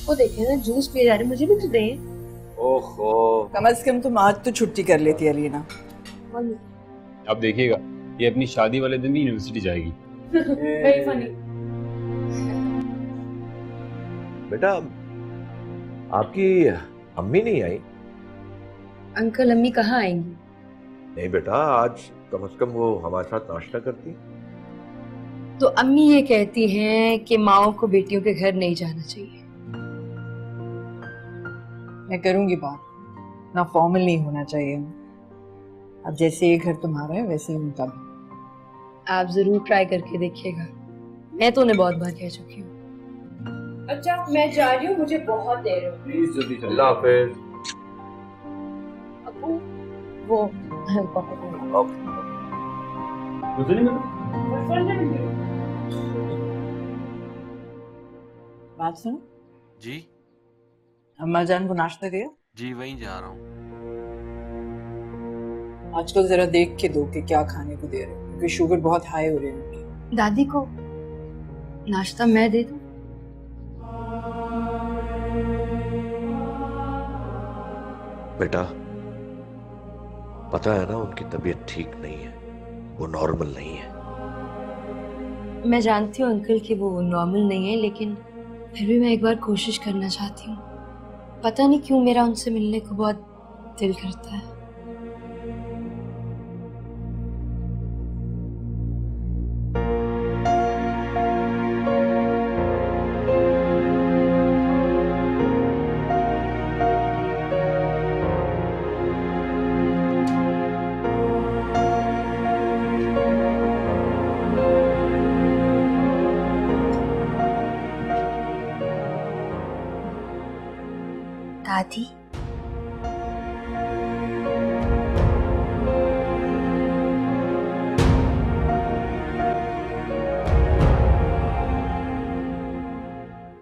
वो देखे ना जूस पी जा रहे, मुझे भी तो दें। ओहो, कम से कम तुम आज तो छुट्टी कर लेती अलीना। अब देखिएगा ये अपनी शादी वाले दिन भी यूनिवर्सिटी जाएगी। Very funny. बेटा आपकी अम्मी नहीं आई? अंकल अम्मी कहाँ आएंगी? नहीं बेटा, आज कम से कम वो हमारे साथ नाश्ता करती। तो अम्मी ये कहती हैं कि माओ को बेटियों के घर नहीं जाना चाहिए। मैं करूंगी बात, ना फॉर्मल नहीं होना चाहिए। अब जैसे ये घर तुम्हारा है वैसे ही उनका भी। आप जरूर ट्राई करके देखिएगा, मैं तो उन्हें बहुत बार कह चुकी हूँ। अच्छा मैं जा रही हूँ, मुझे बहुत देर हो गई। प्लीज जल्दी चलिए। अल्लाह हाफिज। अबू वो मुझे नहीं मिला। बात सुनो, जी अम्मा जान को नाश्ता दिया? जी वहीं जा रहा हूँ। आजकल जरा देख के दो कि क्या खाने को दे रहे हो, क्योंकि शुगर बहुत हाई हो रही है उनकी। दादी को नाश्ता मैं दे दूँ? बेटा पता है ना उनकी तबीयत ठीक नहीं है, वो नॉर्मल नहीं है। मैं जानती हूँ अंकल कि वो नॉर्मल नहीं है, लेकिन फिर भी मैं एक बार कोशिश करना चाहती हूँ। पता नहीं क्यों मेरा उनसे मिलने को बहुत दिल करता है। दादी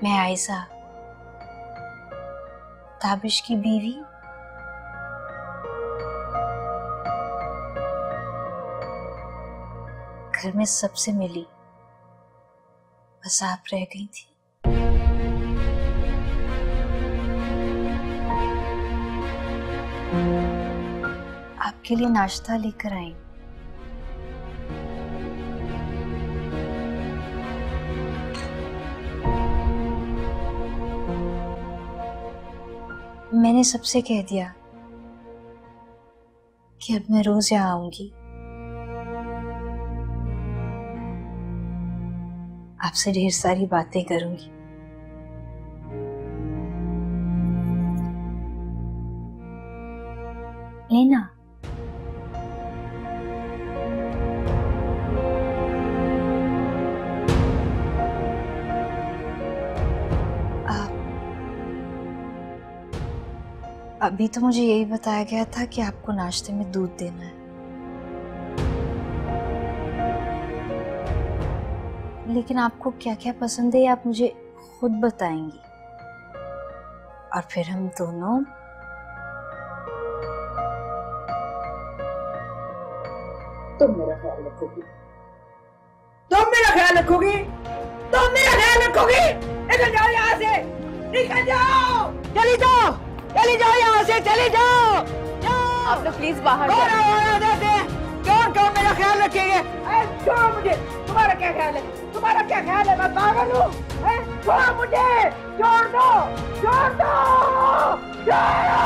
मैं आयशा, ताबिश की बीवी। घर में सबसे मिली, बस आप रह गई थी। आपके लिए नाश्ता लेकर आई। मैंने सबसे कह दिया कि अब मैं रोज यहाँ आऊंगी, आपसे ढेर सारी बातें करूंगी। लेना अभी तो मुझे यही बताया गया था कि आपको नाश्ते में दूध देना है, लेकिन आपको क्या क्या पसंद है ये आप मुझे खुद बताएंगी, और फिर हम दोनों तुम मेरा ख्याल रखोगी, तुम मेरा ख्याल रखोगी, तुम मेरा ख्याल रखोगी। निकल जाओ यहाँ से, निकल जाओ, चली जाओ, चली जाओ यहाँ से, चली जाओ। आप लोग प्लीज बाहर कौन कौन मेरा ख्याल रखेंगे? छोड़ो मुझे, तुम्हारा क्या ख्याल है? तुम्हारा क्या ख्याल है? मैं पागल हूँ? छोड़ो मुझे, छोड़ दो, छोड़ दो, छोड़ो।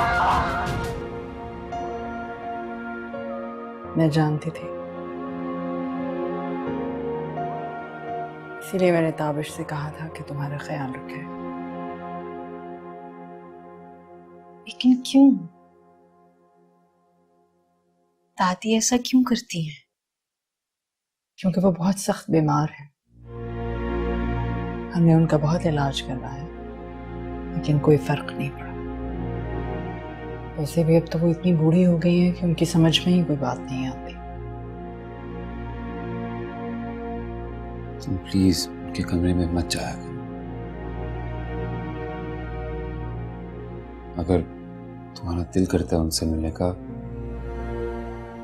मैं जानती थी, इसीलिए मैंने ताबिश से कहा था कि तुम्हारा ख्याल रखे। लेकिन क्यों? दादी ऐसा क्यों करती हैं? क्योंकि वो बहुत सख्त बीमार है। हमने उनका बहुत इलाज करवाया, लेकिन कोई फर्क नहीं पड़ा। वैसे भी अब तो वो इतनी बूढ़ी हो गई है कि उनकी समझ में ही कोई बात नहीं आती। तुम प्लीज उनके कमरे में मत जाया करो। अगर तुम्हारा दिल करता है उनसे मिलने का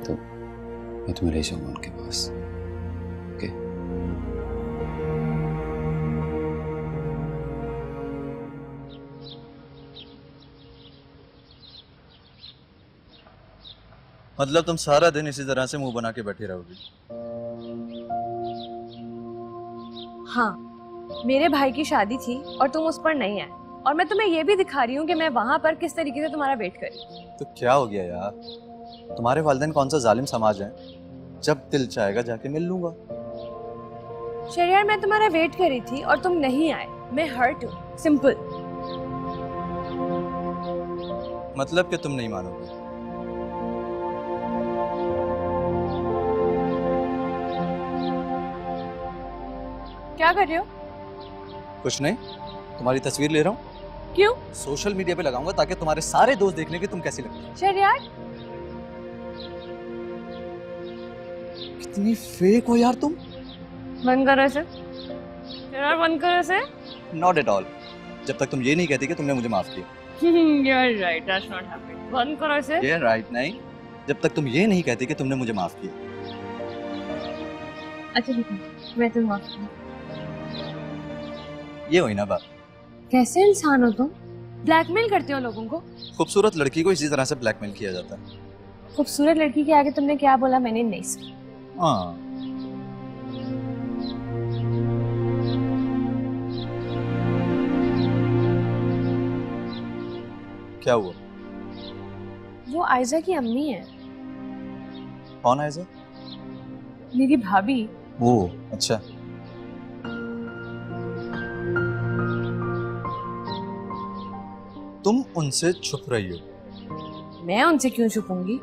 तो मैं तुम्हें ले जाऊंगा उनके पास। ओके? मतलब तुम सारा दिन इसी तरह से मुंह बना के बैठी रहोगी? हाँ, मेरे भाई की शादी थी और तुम उस पर नहीं आए, और मैं तुम्हें ये भी दिखा रही हूँ कि मैं वहां पर किस तरीके से तुम्हारा वेट करी। तो क्या हो गया यार, तुम्हारे वालिदैन कौन सा जालिम समाज है, जब दिल चाहेगा जाके मिल लूंगा। शहरियार, मैं तुम्हारा वेट करी थी और तुम नहीं आए, मैं हर्ट हूँ, सिंपल। मतलब कि तुम नहीं मानोगे? क्या कर रहे हो? कुछ नहीं, तुम्हारी तस्वीर ले रहा हूँ। क्यों? सोशल मीडिया पे लगाऊंगा ताकि तुम्हारे सारे दोस्त देख लें कि तुम कैसी लगती हो। शहरियार, कितनी फेक हो यार तुम। बंद करो इसे। शहरियार, बंद करो इसे। नॉट एट ऑल, जब तक तुम ये नहीं कहती कि तुमने मुझे माफ किया। You're right, that's not happening. बंद करो इसे। ये राइट नहीं, जब तक तुम ये नहीं कहती कि तुमने मुझे माफ किया। अच्छा ठीक है, मैं तुम्हें माफ करूँ। ये हुई ना बात। कैसे इंसान हो तुम? ब्लैकमेल करते हो लोगों को? खूबसूरत लड़की को इसी तरह से ब्लैकमेल किया जाता है। खूबसूरत लड़की के आगे तुमने क्या बोला मैंने नहीं सुना। हाँ, क्या हुआ? वो आयजा की अम्मी है, कौन है ऐसा? मेरी भाभी। वो अच्छा। तुम उनसे छुप रही हो? मैं उनसे क्यों छुपूंगी?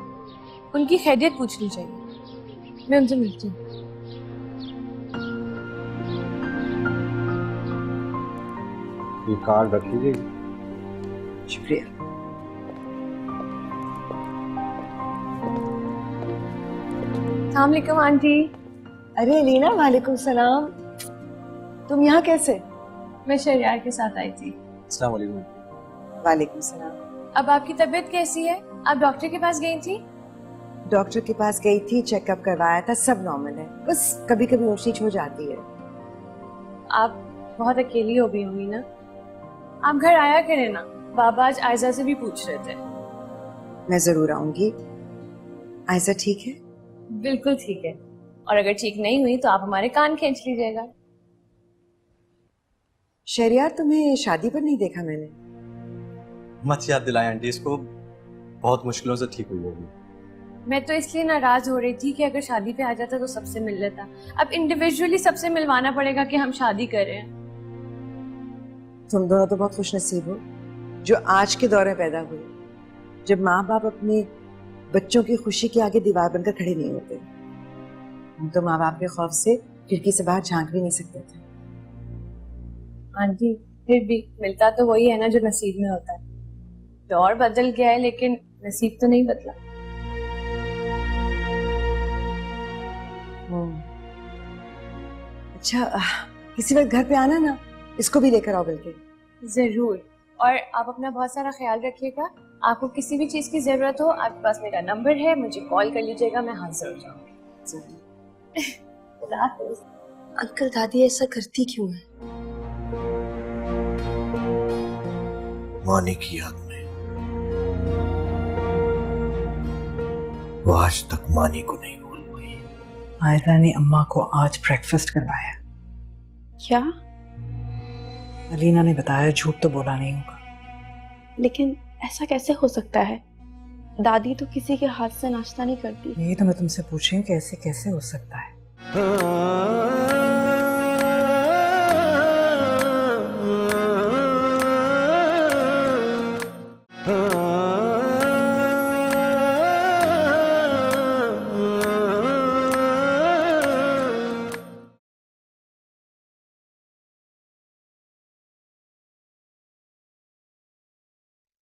उनकी खैरियत पूछनी चाहिए। मैं उनसे मिलती हूँ। ये कार्ड रख लीजिए। शुक्रिया। अस्सलाम वालेकुम आंटी। अरे लीना, वालेकुम सलाम। तुम यहाँ कैसे? मैं शहरियार के साथ आई थी। अस्सलाम वालेकुम। वालेकुम सलाम। अब आपकी तबीयत कैसी है? आप डॉक्टर के पास गई थी? डॉक्टर के पास गई थी, चेकअप करवाया था, सब नॉर्मल है, बस कभी कभी होशिश हो जाती है। आप बहुत अकेली हो गई होंगी ना? आप घर आया करें ना, बाबा आज आयजा से भी पूछ रहे थे। मैं जरूर आऊंगी। आयजा ठीक है? बिल्कुल ठीक है, और अगर ठीक नहीं हुई तो आप हमारे कान खींच लीजिएगा। शहरियार, तुम्हें शादी पर नहीं देखा मैंने। मत याद दिलाएं आंटी, इसको बहुत मुश्किलों से ठीक हुई होगी। मैं तो इसलिए नाराज हो रही थी कि अगर शादी पे आ जाता तो सबसे मिल लेता। अब इंडिविजुअली सबसे मिलवाना पड़ेगा कि हम शादी कर रहे हैं। तुम दोनों तो बहुत खुश नसीब हो जो आज के दौर में पैदा हुए, जब माँ बाप अपने बच्चों की खुशी के आगे दीवार बनकर खड़े नहीं होते। हम तो माँ बाप के खौफ से खिड़की से बाहर झांक भी नहीं सकते थे। आंटी, फिर भी मिलता तो वही है ना जो नसीब में होता है। दौर बदल गया है लेकिन नसीब तो नहीं बदला। अच्छा, किसी वक्त घर पे आना ना, इसको भी लेकर आओ बल्कि। जरूर, और आप अपना बहुत सारा ख्याल रखिएगा। आपको किसी भी चीज की जरूरत हो, आपके पास मेरा नंबर है, मुझे कॉल कर लीजिएगा, मैं हाजिर हो जाऊंगी। अंकल दादी ऐसा करती क्यों है? मानी की याद में वो आज तक मानी को नहीं भूल पाई। आयरा ने अम्मा को आज ब्रेकफास्ट करवाया। क्या? अलीना ने बताया, झूठ तो बोला नहीं होगा। लेकिन ऐसा कैसे हो सकता है? दादी तो किसी के हाथ से नाश्ता नहीं करती। यही तो मैं तुमसे पूछ रही हूँ कि ऐसे कैसे हो सकता है।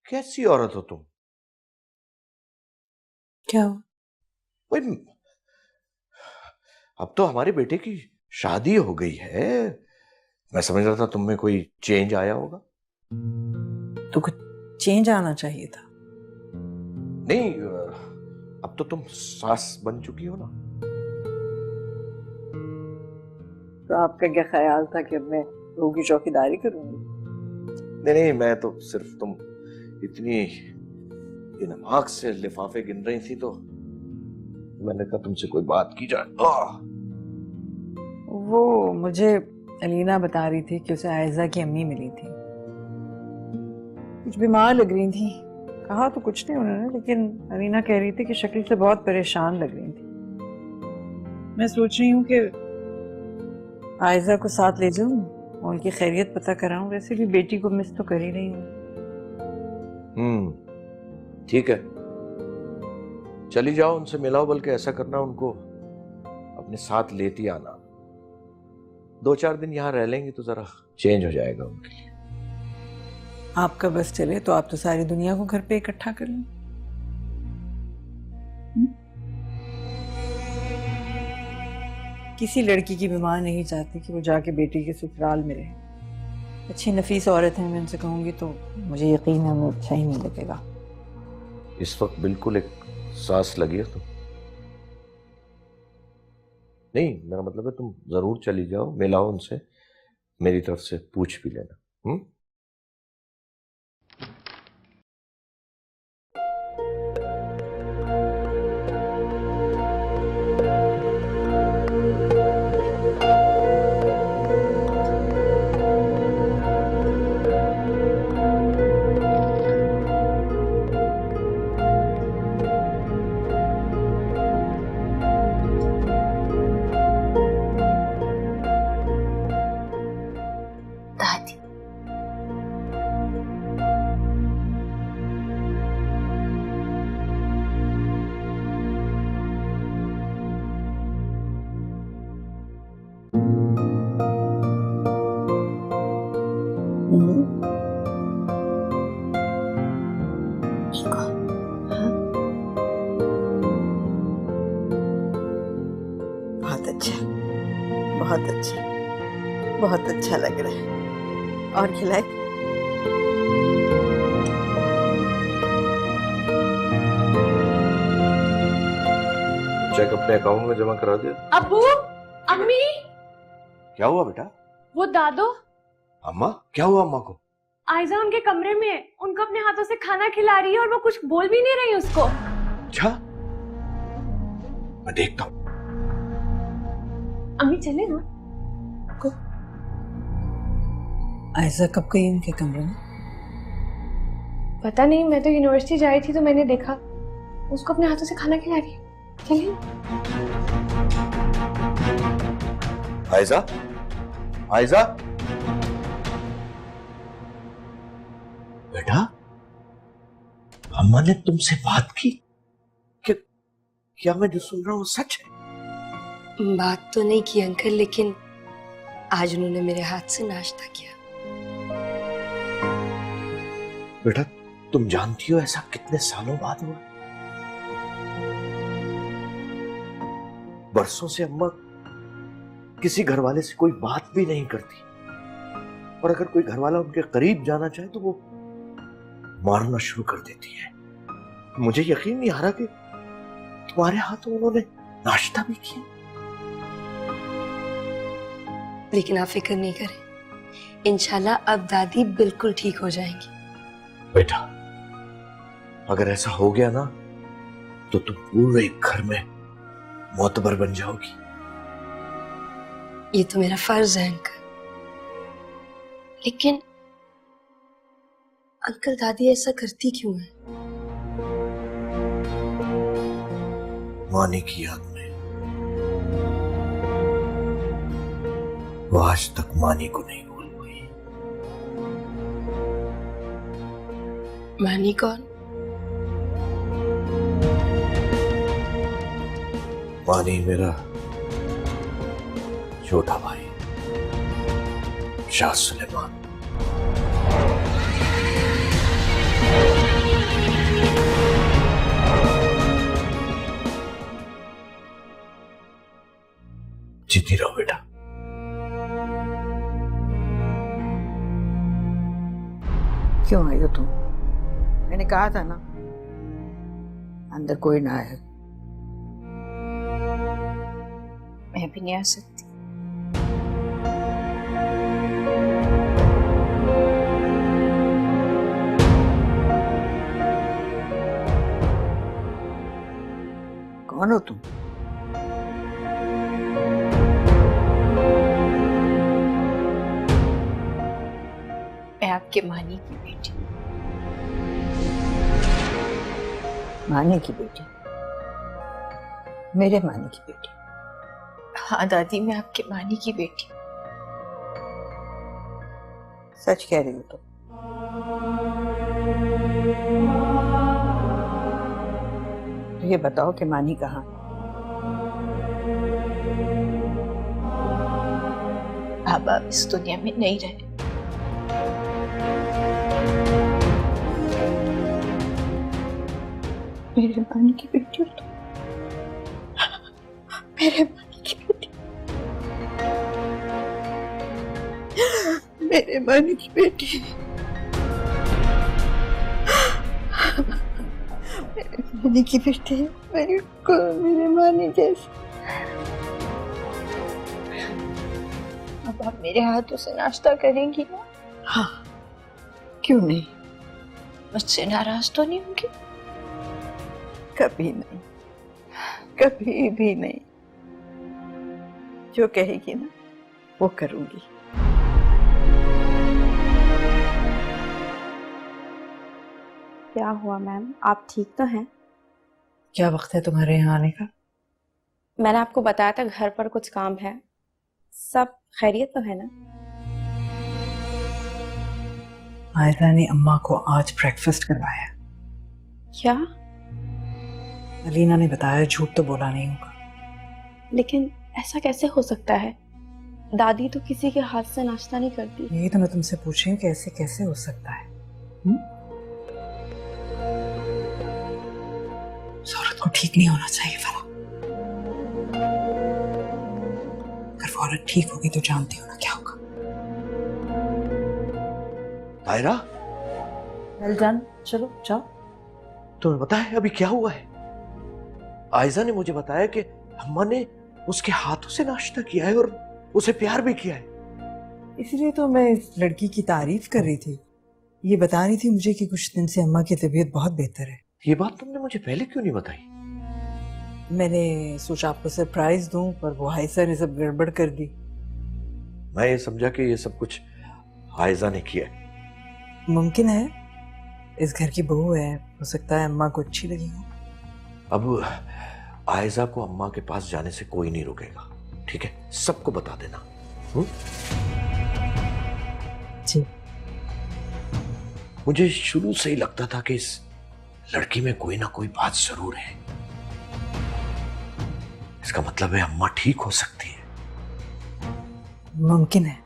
कैसी औरत हो तुम? क्या हुआ? भाई, अब तो हमारे बेटे की शादी हो गई है। मैं समझ रहा था तुम में कोई चेंज आया होगा। तो कुछ चेंज आना चाहिए था। नहीं, अब तो तुम सास बन चुकी हो ना। तो आपका क्या ख्याल था कि अब मैं बहू की चौकीदारी करूंगी? नहीं, मैं तो सिर्फ तुम इतनी दिमाग से लिफाफे गिन रही थी तो मैंने कहा तुमसे कोई बात की जाए। वो मुझे अलीना बता रही थी कि उसे आयजा की अम्मी मिली थी, कुछ बीमार लग रही थी। कहा तो कुछ नहीं उन्होंने, लेकिन अलीना कह रही थी कि शक्ल से बहुत परेशान लग रही थी। मैं सोच रही हूँ कि आयजा को साथ ले जाऊं, उनकी खैरियत पता कराऊं। वैसे भी बेटी को मिस तो कर ही रही हूँ। ठीक है, चली जाओ, उनसे मिलाओ, बल्कि ऐसा करना उनको अपने साथ लेती आना। 2-4 दिन यहाँ रह लेंगे तो जरा चेंज हो जाएगा उनके लिए। आपका बस चले तो आप तो सारी दुनिया को घर पे इकट्ठा कर लें। किसी लड़की की भी मां नहीं चाहती कि वो जाके बेटी के ससुराल में रहे। अच्छी नफीस औरत है, मैं उनसे कहूंगी तो मुझे यकीन है उन्हें अच्छा ही नहीं लगेगा। इस वक्त बिल्कुल एक सांस लगी है तुम। नहीं, मेरा मतलब है तुम जरूर चली जाओ, मिलाओ उनसे, मेरी तरफ से पूछ भी लेना। दादी, बहुत अच्छा, बहुत अच्छा, बहुत अच्छा लग रहा है। और खिलाए? चेक अपने अकाउंट में जमा करा दिया? अबू, अम्मी, क्या हुआ बेटा? वो दादो, अम्मा, क्या हुआ अम्मा को? आयजा उनके कमरे में है, उनको अपने हाथों से खाना खिला रही है और वो कुछ बोल भी नहीं रही उसको। अच्छा, मैं देखता हूँ। अम्मी चले ना। आयजा कब गई उनके कमरे में? पता नहीं, मैं तो यूनिवर्सिटी जा रही थी तो मैंने देखा उसको अपने हाथों से खाना खिला रही है। चलिए। आयजा, आयजा, बेटा, अम्मा ने तुमसे बात की? क्या मैं जो सुन रहा हूँ सच है? बात तो नहीं की अंकल, लेकिन आज उन्होंने मेरे हाथ से नाश्ता किया। बेटा, तुम जानती हो ऐसा कितने सालों बाद हुआ? बरसों से अम्मा किसी घर वाले से कोई बात भी नहीं करती, और अगर कोई घर वाला उनके करीब जाना चाहे तो वो मारना शुरू कर देती है। मुझे यकीन नहीं आ रहा कि तुम्हारे हाथों उन्होंने नाश्ता भी किया। लेकिन आप फिक्र नहीं करें, इंशाल्लाह अब दादी बिल्कुल ठीक हो जाएंगी। बेटा, अगर ऐसा हो गया ना तो तुम पूरे घर में मोतबर बन जाओगी। ये तो मेरा फर्ज है अंकल। लेकिन अंकल दादी ऐसा करती क्यों है? मानी की याद में वो आज तक मानी को नहीं भूल पाई। मानी कौन? मानी मेरा छोटा भाई शाह सुलेमान। जीती रहो बेटा। क्यों आई हो तुम? मैंने कहा था ना अंदर कोई ना आए। मैं भी नहीं आ सकती। कौन हो तुम? मैं आपके मानी की बेटी। मानी की बेटी? मेरे मानी की बेटी? हाँ दादी, मैं आपके मानी की बेटी। सच कह रही हो तुम? तो ये बताओ कि मानी कहाँ? बाबा इस दुनिया में नहीं रहे। मेरे मानी की बेटी हो तुम। मेरे मानी की बेटी। मेरे मानी की बेटी। मेरे मानी की बेटी। मेरे मानी जैसे। अब आप मेरे हाथों से नाश्ता करेंगी ना? हाँ, क्यों नहीं? मुझसे नाराज तो नहीं होंगी? कभी नहीं, कभी भी नहीं। जो कहेगी ना वो करूंगी। क्या हुआ मैम, आप ठीक तो हैं? क्या वक्त है तुम्हारे यहाँ आने का? मैंने आपको बताया था घर पर कुछ काम है। सब खैरियत तो है ना? आयरा ने अम्मा को आज ब्रेकफास्ट करवाया। क्या? अलीना ने बताया, झूठ तो बोला नहीं होगा। लेकिन ऐसा कैसे हो सकता है? दादी तो किसी के हाथ से नाश्ता नहीं करती। यही तो मैं तुमसे पूछ रही हूँ, कैसे कैसे हो सकता है? उस औरत को ठीक नहीं होना चाहिए फरा। अगर वो औरत ठीक होगी तो जानती हो ना क्या होगा। तायरा, जान चलो जाओ। तुम्हें पता है अभी क्या हुआ है? आयजा ने मुझे बताया कि अम्मा ने उसके हाथों से नाश्ता किया है और उसे प्यार भी किया है। इसलिए तो मैं इस लड़की की तारीफ कर रही थी। ये बता रही थी मुझे कि कुछ दिन से अम्मा की तबीयत बहुत बेहतर है। ये बात तुमने मुझे पहले क्यों नहीं बताई? मैंने सोचा आपको सरप्राइज दूं, पर वो आयशा ने सब गड़बड़ कर दी। मैं ये समझा कि ये सब कुछ आयजा ने किया है। मुमकिन है, इस घर की बहू है, हो सकता है अम्मा को अच्छी लगी हो। अब आयजा को अम्मा के पास जाने से कोई नहीं रोकेगा, ठीक है? सबको बता देना। जी। मुझे शुरू से ही लगता था कि इस लड़की में कोई ना कोई बात जरूर है। इसका मतलब है अम्मा ठीक हो सकती है। मुमकिन है।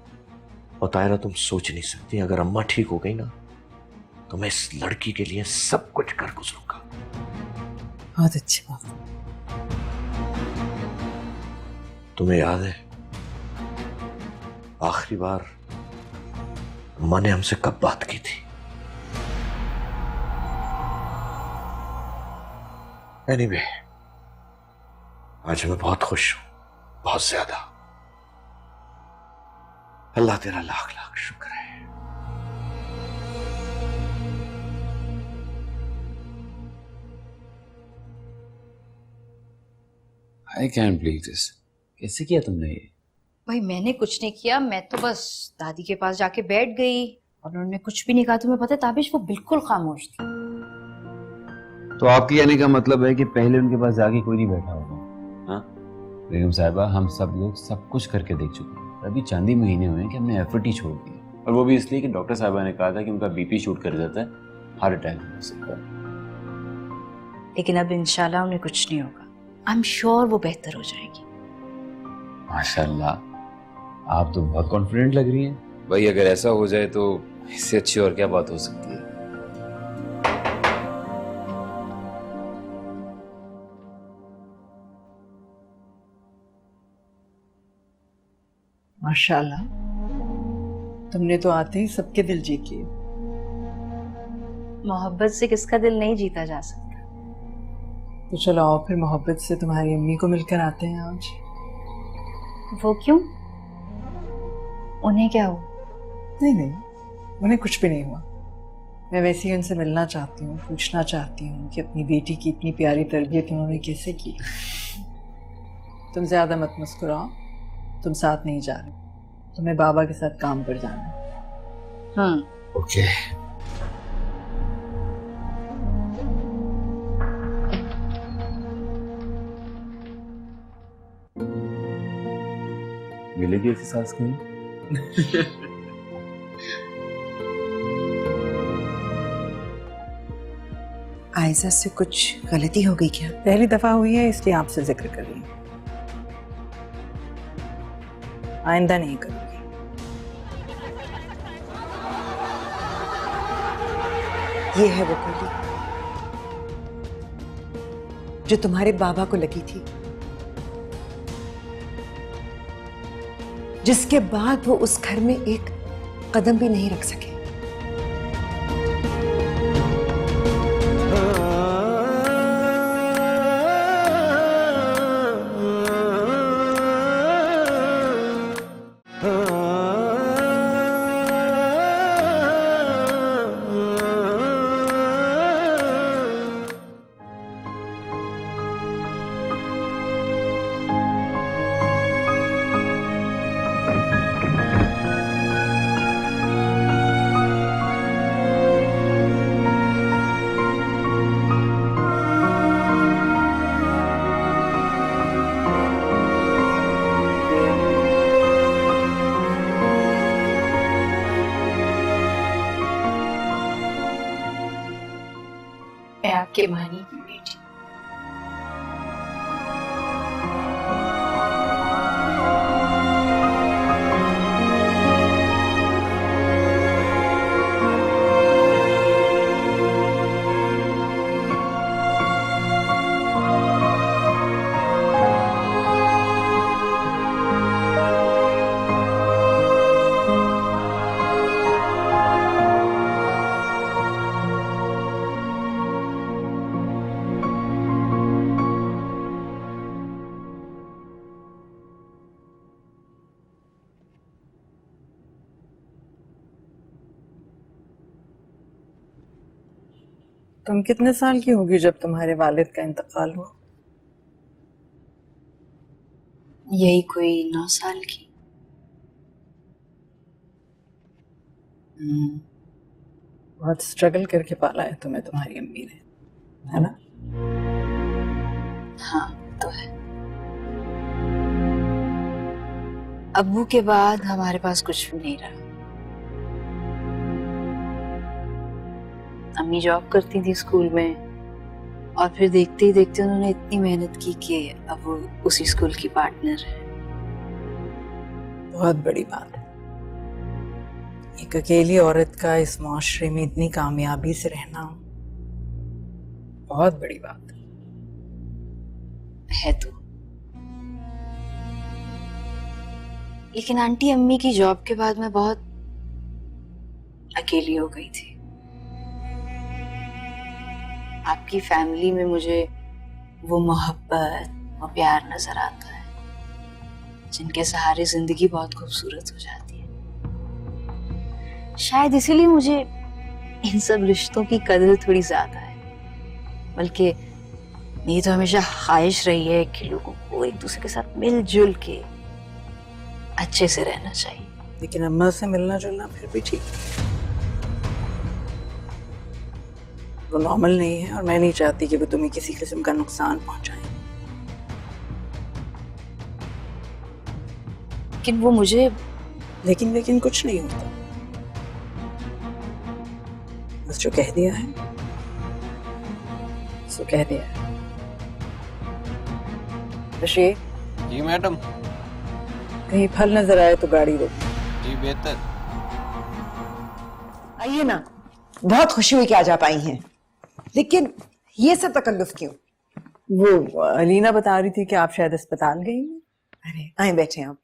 और तायरा, तुम सोच नहीं सकती, अगर अम्मा ठीक हो गई ना तो मैं इस लड़की के लिए सब कुछ कर गुजरूंगा। बहुत अच्छी बात। तुम्हें याद है आखिरी बार अम्मा ने हमसे कब बात की थी? एनीवे, आज मैं बहुत खुश हूं, बहुत ज्यादा। अल्लाह तेरा लाख लाख शुक्र है। I can believe this. कैसे किया तुमने ये? भाई मैंने कुछ नहीं किया, मैं तो बस दादी के पास जाके बैठ गई और उन्होंने कुछ भी नहीं कहा। तुम्हें पता है ताबिश, वो बिल्कुल खामोश थी। तो आपके कहने का मतलब है कि पहले उनके पास जाके कोई नहीं बैठा होगा? हाँ बेगम साहिबा, हम सब लोग सब कुछ करके देख चुके हैं। अभी चांदी महीने हुए हैं कि हमने एफर्ट ही छोड़ दी, और वो भी इसलिए कि डॉक्टर साहिबा ने कहा था कि उनका बीपी शूट कर जाता है, हार्ट अटैक हो सकता है। लेकिन अब इंशाल्लाह उन्हें कुछ नहीं होगा। आई एम श्योर वो बेहतर हो जाएगी। माशाल्लाह, आप तो बहुत कॉन्फिडेंट लग रही हैं। भाई अगर ऐसा हो जाए तो इससे अच्छी और क्या बात हो सकती है। माशाल्लाह, तुमने तो आते ही सबके दिल जीत लिए। मोहब्बत से किसका दिल नहीं जीता जा सकता। तो चलो आओ फिर मोहब्बत से तुम्हारी अम्मी को मिलकर आते हैं आज। वो क्यों? उन्हें क्या हुआ? नहीं नहीं, उन्हें कुछ भी नहीं हुआ। मैं वैसे ही उनसे मिलना चाहती हूँ, पूछना चाहती हूँ कि अपनी बेटी की इतनी प्यारी तरबियत उन्होंने कैसे की। तुम ज्यादा मत मुस्कुराओ, तुम साथ नहीं जा रहे, तुम्हें बाबा के साथ काम पर जाना है। ओके। मिलेगी ऐसी सास कहीं? आयजा से कुछ गलती हो गई क्या? पहली दफा हुई है इसलिए आपसे जिक्र कर रही हूँ, आइंदा नहीं करूँगी। ये है वो गोली जो तुम्हारे बाबा को लगी थी, जिसके बाद वो उस घर में एक कदम भी नहीं रख सके। मैं आपके मानी की बेटी। तुम कितने साल की होगी जब तुम्हारे वालिद का इंतकाल हुआ? यही कोई 9 साल की। बहुत स्ट्रगल करके पाला है तुम्हें तुम्हारी अम्मी ने, है ना? हाँ तो है। अब्बू के बाद हमारे पास कुछ भी नहीं रहा। अम्मी जॉब करती थी स्कूल में और फिर देखते ही देखते उन्होंने इतनी मेहनत की कि अब वो उसी स्कूल की पार्टनर है। बहुत बड़ी बात है। एक अकेली औरत का इस माशरे में इतनी कामयाबी से रहना बहुत बड़ी बात है तो। लेकिन आंटी अम्मी की जॉब के बाद मैं बहुत अकेली हो गई थी। आपकी फैमिली में मुझे वो मोहब्बत और प्यार नजर आता है जिनके सहारे जिंदगी बहुत खूबसूरत हो जाती है। शायद इसीलिए मुझे इन सब रिश्तों की कदर थोड़ी ज्यादा है। बल्कि ये तो हमेशा ख्वाहिश रही है कि लोगों को एक दूसरे के साथ मिलजुल के अच्छे से रहना चाहिए। लेकिन अम्मा से मिलना जुलना फिर भी ठीक है, वो नॉर्मल नहीं है और मैं नहीं चाहती कि वो तुम्हें किसी किस्म का नुकसान पहुंचाए। लेकिन वो मुझे लेकिन कुछ नहीं होता, बस जो कह दिया है सो कह दिया है। रशीद जी मैडम। कहीं फल नजर आए तो गाड़ी रोक। जी बेहतर। आइए ना, बहुत खुशी हुई कि आज आप आई हैं, लेकिन ये सब तकल्लुफ क्यों? वो अलीना बता रही थी कि आप शायद अस्पताल गई हैं। अरे आए बैठे आप।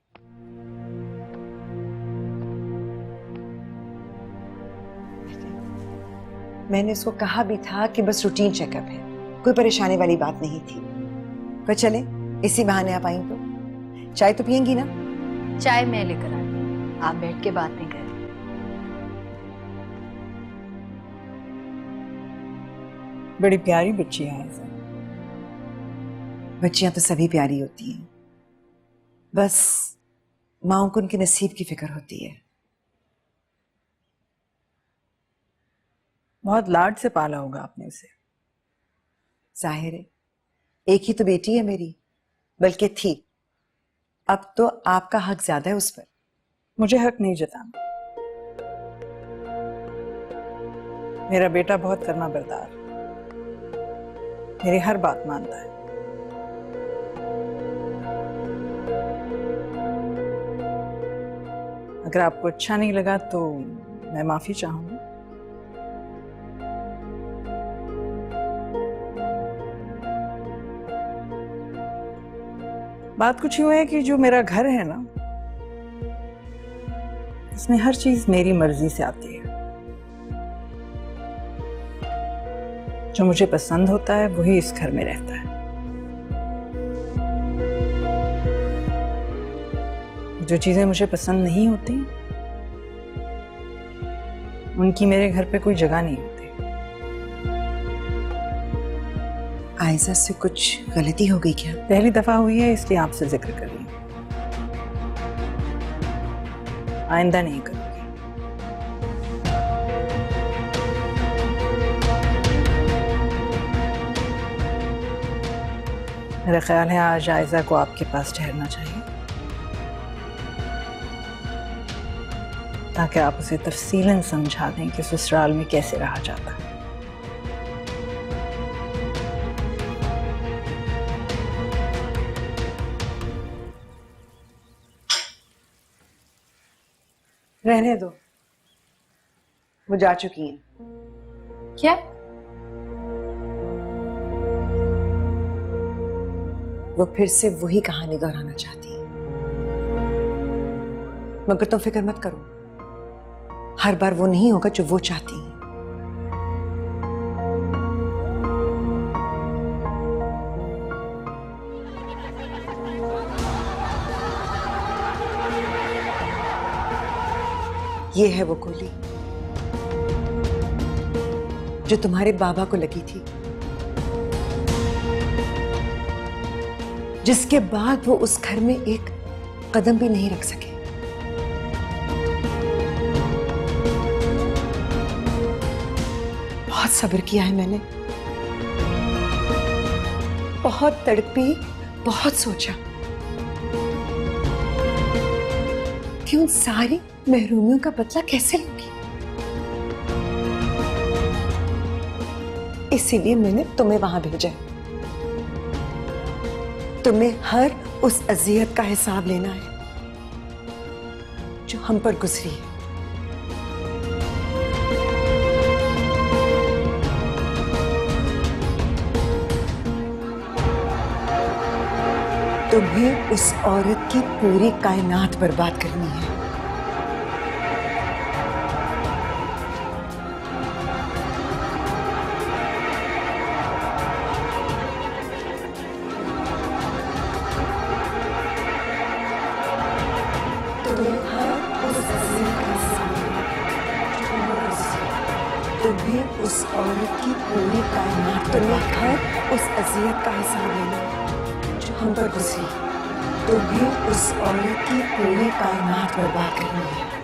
मैंने उसको कहा भी था कि बस रूटीन चेकअप है, कोई परेशानी वाली बात नहीं थी। पर चले, इसी बहाने आप आई तो चाय तो पियेंगी ना? चाय मैं लेकर आती हूँ, आप बैठ के बातें करें। बड़ी प्यारी बच्ची है ऐसा। बच्चियां तो सभी प्यारी होती हैं, बस माओ को उनके नसीब की फिक्र होती है। बहुत लाड से पाला होगा आपने उसे। जाहिर है, एक ही तो बेटी है मेरी, बल्कि थी। अब तो आपका हक ज्यादा है उस पर। मुझे हक नहीं जताना। मेरा बेटा बहुत फर्मा बरदार, मेरी हर बात मानता है। अगर आपको अच्छा नहीं लगा तो मैं माफी चाहूंगी। बात कुछ यूं है कि जो मेरा घर है ना, उसमें हर चीज मेरी मर्जी से आती है। जो मुझे पसंद होता है वही इस घर में रहता है। जो चीजें मुझे पसंद नहीं होती उनकी मेरे घर पे कोई जगह नहीं होती। आयजा से कुछ गलती हो गई क्या? पहली दफा हुई है इसलिए आपसे जिक्र कर रही हूं, आइंदा नहीं करूंगी। मेरा ख्याल है आज आयजा को आपके पास ठहरना चाहिए ताकि आप उसे तफसीलन समझा दें कि ससुराल में कैसे रहा जाता है। रहने दो, वो जा चुकी हैं। क्या? वो फिर से वही कहानी दोहराना चाहती है, मगर तुम फिक्र मत करो, हर बार वो नहीं होगा जो वो चाहती है। ये है वो गोली जो तुम्हारे बाबा को लगी थी, जिसके बाद वो उस घर में एक कदम भी नहीं रख सके। बहुत सब्र किया है मैंने, बहुत तड़पी, बहुत सोचा कि उन सारी महरूमियों का बदला कैसे लूंगी। इसीलिए मैंने तुम्हें वहां भेजा। तुम्हें हर उस अजियत का हिसाब लेना है जो हम पर गुजरी है। तुम्हें उस औरत की पूरी कायनात बर्बाद करनी है। तुम्हें उस औरत की पूरी कायनात बर्बाद उस अजियत का हिसाब लेना जो हम पर गुजरी। तुम्हें उस औरत की पूरी कायनात बर्बाद करनी है।